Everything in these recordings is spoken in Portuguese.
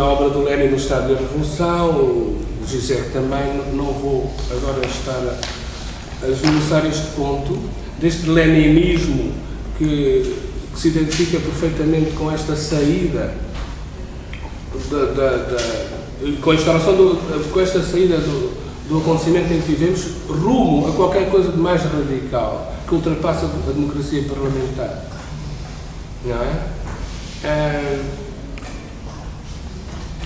Na obra do Lenin no Estado da Revolução, o Zizek também, não vou agora estar a esmiuçar este ponto, deste leninismo que se identifica perfeitamente com esta saída, com a instauração com esta saída do acontecimento em que vivemos, rumo a qualquer coisa de mais radical, que ultrapassa a democracia parlamentar. Não é?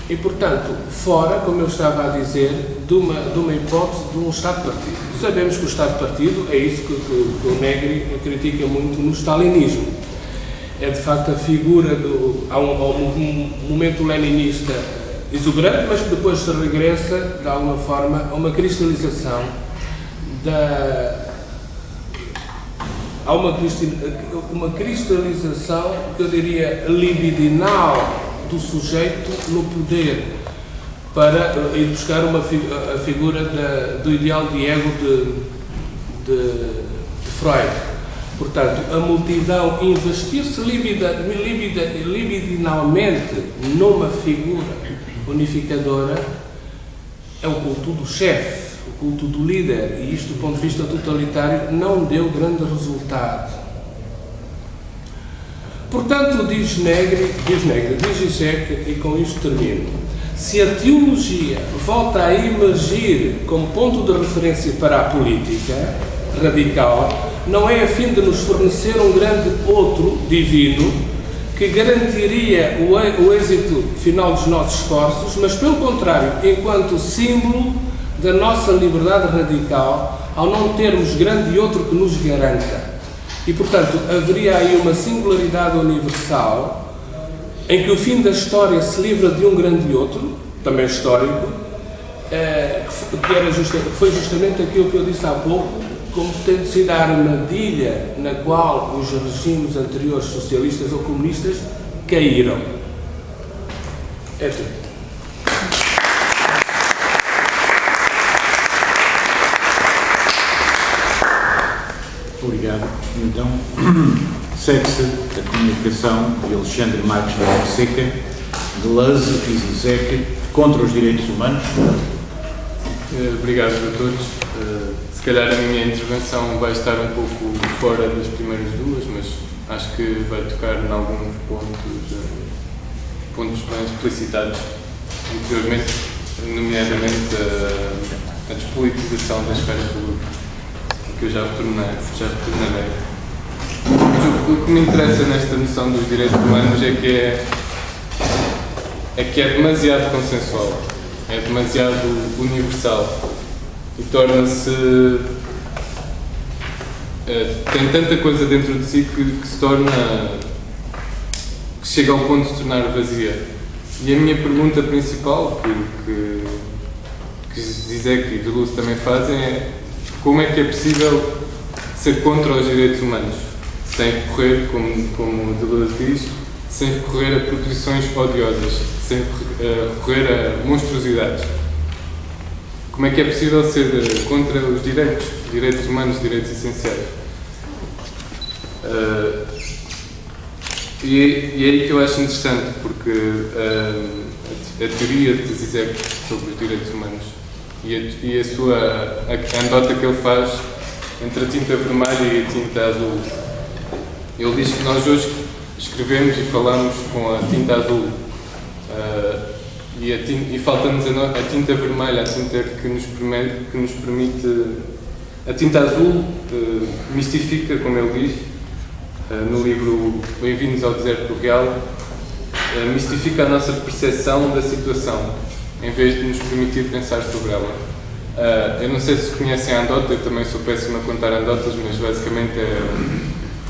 E, portanto, fora, como eu estava a dizer, de uma hipótese de um Estado-partido. Sabemos que o Estado-partido é isso que o Negri critica muito no stalinismo. É, de facto, a figura há um momento leninista exuberante, mas que depois se regressa, de alguma forma, a uma cristalização há uma cristalização, que eu diria, libidinal do sujeito no poder, para ir buscar a figura do ideal de ego de Freud. Portanto, a multidão investir-se libidinalmente numa figura unificadora é o culto do chefe, o culto do líder, e isto, do ponto de vista totalitário, não deu grande resultado. Portanto, diz Zizek, e com isto termino, se a teologia volta a emergir como ponto de referência para a política radical, não é a fim de nos fornecer um grande outro divino que garantiria o êxito final dos nossos esforços, mas, pelo contrário, enquanto símbolo da nossa liberdade radical, ao não termos grande outro que nos garanta. E, portanto, haveria aí uma singularidade universal em que o fim da história se livra de um grande outro, também histórico, que foi justamente aquilo que eu disse há pouco, como tendo sido a armadilha na qual os regimes anteriores, socialistas ou comunistas, caíram. É tudo. Obrigado. Então, segue-se a comunicação de Alexandre Marques da Fonseca, Deleuze e Zizek contra os direitos humanos. Obrigado a todos. Se calhar a minha intervenção vai estar um pouco fora das primeiras duas, mas acho que vai tocar em alguns pontos bem explicitados anteriormente, nomeadamente a despolitização da esfera pública, que eu já retornarei. Mas o que me interessa nesta noção dos direitos humanos é que é demasiado consensual, é demasiado universal e torna-se... tem tanta coisa dentro de si que se torna... que chega ao ponto de se tornar vazia. E a minha pergunta principal, que Zizek e Deleuze também fazem, é como é que é possível ser contra os direitos humanos, sem recorrer, como Deleuze diz, sem recorrer a proposições odiosas, sem recorrer a monstruosidades. Como é que é possível ser contra os direitos humanos, direitos essenciais? E é aí que eu acho interessante, porque a teoria de Zizek sobre os direitos humanos e a anedota que ele faz entre a tinta vermelha e a tinta azul. Ele diz que nós hoje escrevemos e falamos com a tinta azul e falta-nos a tinta vermelha, a tinta que nos permite... A tinta azul mistifica, como ele diz, no livro Bem-vindos ao Deserto Real, mistifica a nossa percepção da situação, em vez de nos permitir pensar sobre ela. Eu não sei se conhecem a anedota, eu também sou péssimo a contar anedotas, mas basicamente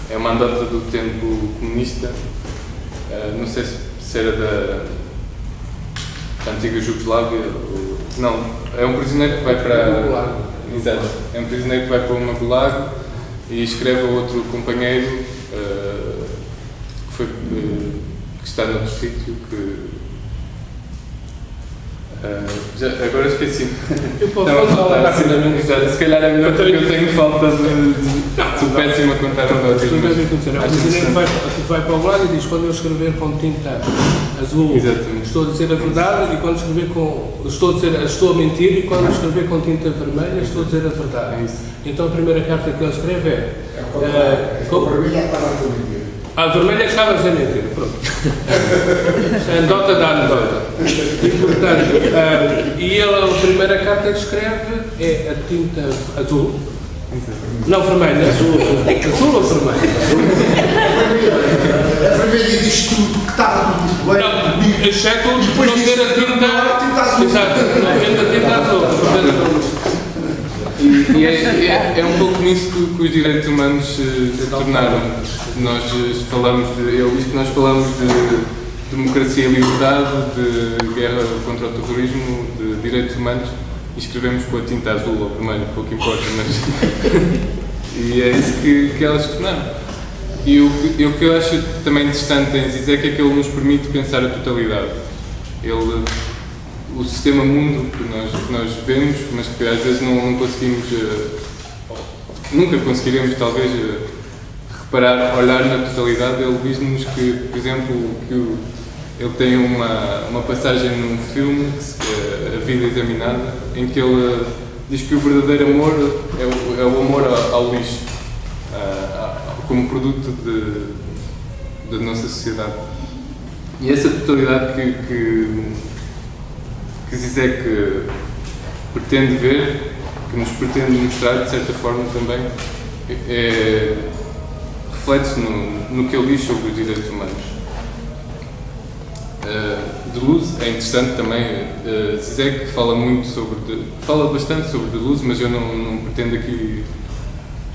é uma anedota do tempo comunista. Não sei se era da antiga Jugoslávia. Não, é um prisioneiro que vai para... Exato, é um prisioneiro que vai para uma gulag e escreve a outro companheiro que está noutro sítio, que Agora esqueci. Eu posso falar rapidamente. Se calhar é melhor porque eu tenho falta sou péssimo a contar negócios. O presidente vai para o lado e diz: quando eu escrever com tinta azul, estou a dizer a verdade, e quando escrever estou a mentir, e quando escrever com tinta vermelha, estou a dizer a verdade. Então a primeira carta que ele escreve é. A vermelha estava a dizer mentira, pronto. Isto é anedota da anedota. E, portanto, e ele, a primeira carta que escreve é a tinta azul. Não, vermelha. Azul ou vermelha? A vermelha diz tudo, que estava tudo bem. Não, exceto depois não ter a tinta azul. Exato, não ter a tinta azul. E é um pouco nisso que os direitos humanos se tornaram. Nós falamos ele diz que nós falamos de democracia e liberdade, de guerra contra o terrorismo, de direitos humanos, e escrevemos com a tinta azul ou vermelha, pouco importa, mas e é isso que elas se tornaram. E o que eu acho também interessante em Zizek é que ele nos permite pensar a totalidade. O sistema mundo que nós vemos, mas que às vezes não conseguimos, nunca conseguiremos talvez reparar, olhar na totalidade. Ele diz-nos que, por exemplo, ele tem uma passagem num filme, A Vida Examinada, em que ele diz que o verdadeiro amor é o amor ao lixo, como produto da nossa sociedade. E essa totalidade que Zizek pretende ver, que nos pretende mostrar de certa forma também, reflete-se no que ele diz sobre os direitos humanos. Deleuze é interessante também. Zizek fala bastante sobre Deleuze, mas eu não pretendo aqui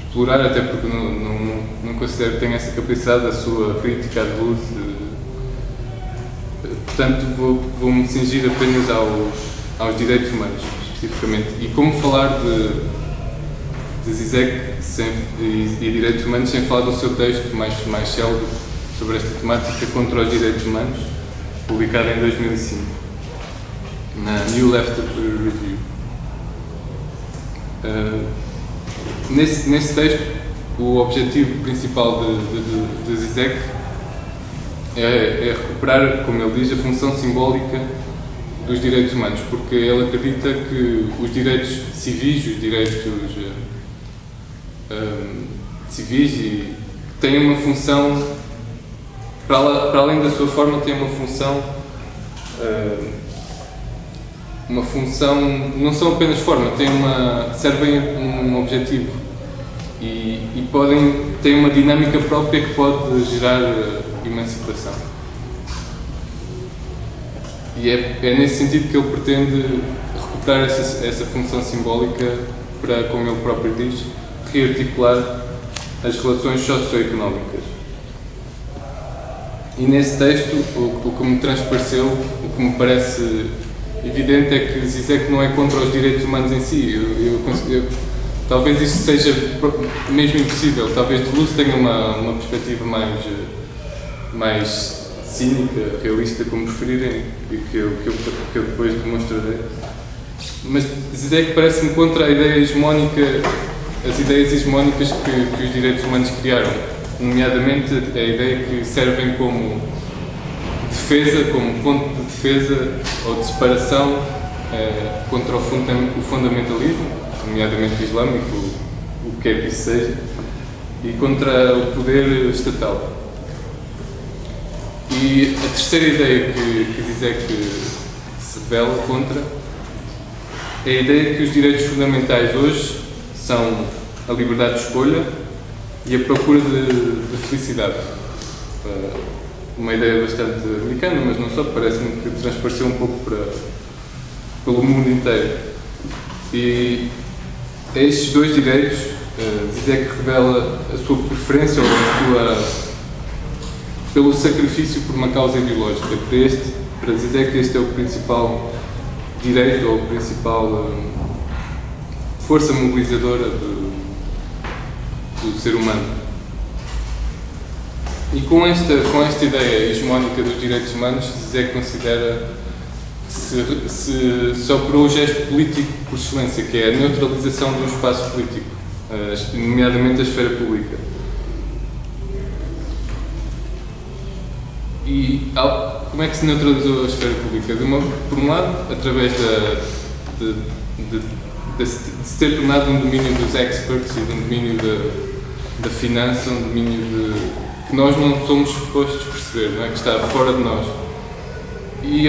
explorar, até porque não considero que tenha essa capacidade. A sua crítica a Deleuze, portanto vou-me cingir apenas aos direitos humanos, especificamente. E como falar de Zizek e direitos humanos sem falar do seu texto mais célebre sobre esta temática, Contra os Direitos Humanos, publicado em 2005 na New Left Review. Nesse texto, o objetivo principal de Zizek é recuperar, como ele diz, a função simbólica dos direitos humanos, porque ele acredita que os direitos civis, civis têm uma função, para além da sua forma, têm uma função, não são apenas forma, servem um objetivo e têm uma dinâmica própria que pode gerar emancipação. E é nesse sentido que ele pretende recuperar essa função simbólica para, como ele próprio diz, rearticular as relações socioeconómicas. E nesse texto, o que me transpareceu, o que me parece evidente, é que Zizek não é contra os direitos humanos em si. Talvez isto seja mesmo impossível. Talvez Deleuze tenha uma perspectiva mais cínica, realista, como preferirem, e que eu depois demonstrarei. Mas Zizek parece-me contra a ideia hegemónica, as ideias hegemónicas que os direitos humanos criaram, nomeadamente a ideia que servem como defesa, como ponto de defesa ou de separação contra o fundamentalismo, nomeadamente islâmico, o que quer que isso seja, e contra o poder estatal. E a terceira ideia que Zizek se rebela contra é a ideia que os direitos fundamentais hoje são a liberdade de escolha e a procura de felicidade. Uma ideia bastante americana, mas não só, parece-me que transpareceu um pouco pelo mundo inteiro. E a estes dois direitos, Zizek revela a sua preferência ou pelo sacrifício por uma causa ideológica. Para Zizek, este é o principal direito ou a principal força mobilizadora do ser humano. E com esta ideia hegemónica dos direitos humanos, Zizek considera se operou o gesto político por excelência, que é a neutralização do espaço político, nomeadamente a esfera pública. E como é que se neutralizou a esfera pública? Por um lado, através de se ter tornado um domínio dos experts e de um domínio da finança, um domínio que nós não somos supostos perceber, não é? Que está fora de nós. E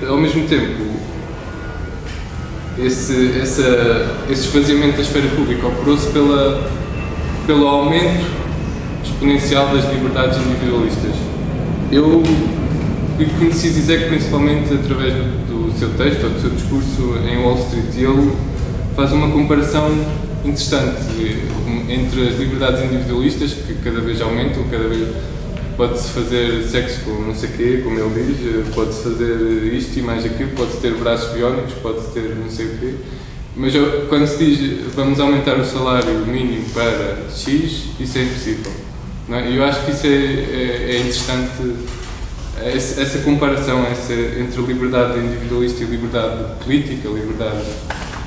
ao mesmo tempo, esse esvaziamento da esfera pública operou-se pelo aumento exponencial das liberdades individualistas. Eu conheci Zizek principalmente através do seu texto ou do seu discurso em Wall Street, e ele faz uma comparação interessante entre as liberdades individualistas, que cada vez aumentam, cada vez pode-se fazer sexo com não sei o quê, como ele diz, pode-se fazer isto e mais aquilo, pode-se ter braços biónicos, pode-se ter não sei o quê. Mas quando se diz vamos aumentar o salário mínimo para X, isso é impossível. Não é? Eu acho que isso é interessante, essa comparação entre liberdade individualista e liberdade política, liberdade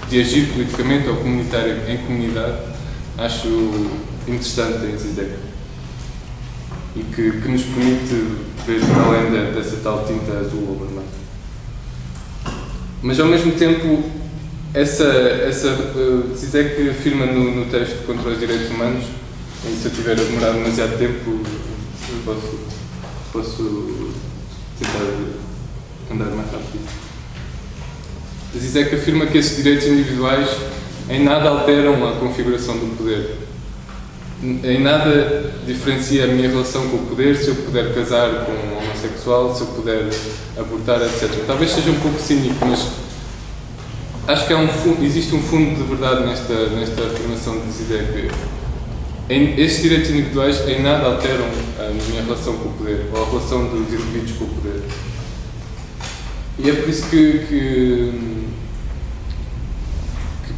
de agir politicamente ou comunitário em comunidade, acho interessante em Zizek. E que nos permite ver para além dessa tal tinta azul ou vermelha. Mas ao mesmo tempo, Zizek afirma no texto contra os direitos humanos, e se eu tiver a demorar demasiado tempo, posso tentar andar mais rápido. Zizek afirma que esses direitos individuais em nada alteram a configuração do poder. Em nada diferencia a minha relação com o poder, se eu puder casar com um homossexual, se eu puder abortar, etc. Talvez seja um pouco cínico, mas acho que existe um fundo de verdade nesta afirmação de Zizek. Estes direitos individuais em nada alteram a minha relação com o poder, ou a relação dos indivíduos com o poder. E é por isso que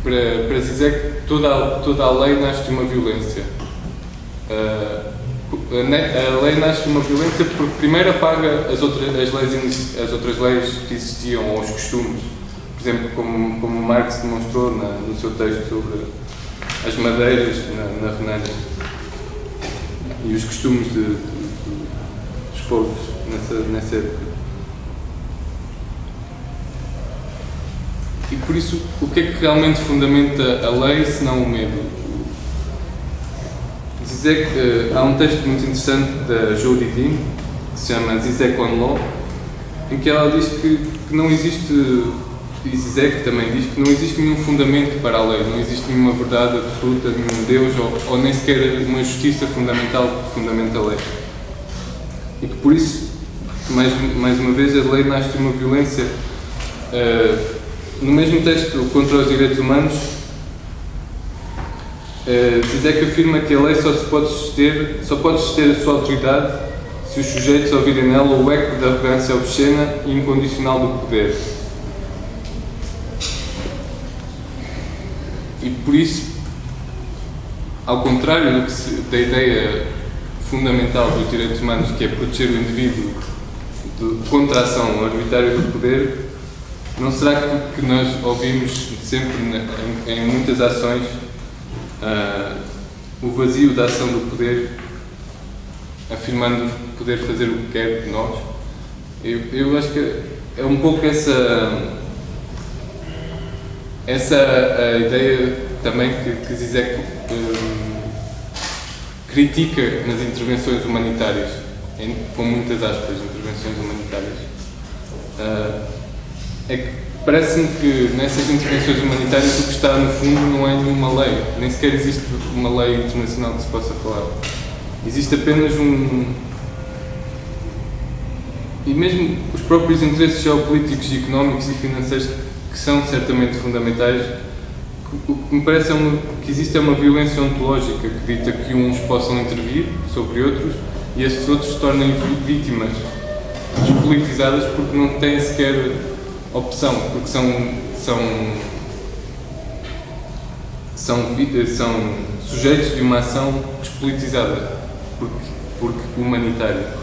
para Zizek toda a lei nasce de uma violência. A lei nasce de uma violência porque primeiro apaga as outras leis que existiam, ou os costumes. Por exemplo, como Marx demonstrou no seu texto sobre as madeiras na Renânia e os costumes dos povos nessa época. E por isso, o que é que realmente fundamenta a lei se não o medo? Zizek, há um texto muito interessante da Jodie Dean, que se chama Zizek on Law, em que ela diz que não existe, e Zizek também diz que não existe nenhum fundamento para a lei, não existe nenhuma verdade absoluta, nenhum Deus, ou nem sequer uma justiça fundamental que fundamenta a lei. E que por isso, mais uma vez, a lei nasce de uma violência. No mesmo texto contra os direitos humanos, Zizek afirma que a lei só pode suster a sua autoridade se os sujeitos ouvirem nela o eco da arrogância obscena e incondicional do poder. E por isso, ao contrário da ideia fundamental dos direitos humanos, que é proteger o indivíduo contra a ação arbitrária do poder, não será que nós ouvimos sempre em muitas ações o vazio da ação do poder, afirmando poder fazer o que quer de nós? Eu acho que é um pouco essa a ideia também que Zizek critica nas intervenções humanitárias, com muitas aspas, intervenções humanitárias. É que parece-me que nessas intervenções humanitárias o que está no fundo não é nenhuma lei, nem sequer existe uma lei internacional que se possa falar. Existe apenas e mesmo os próprios interesses geopolíticos, económicos e financeiros, que são certamente fundamentais, o que me parece que existe uma violência ontológica que dita que uns possam intervir sobre outros e esses outros se tornem vítimas despolitizadas porque não têm sequer opção, porque são sujeitos de uma ação despolitizada, porque humanitária.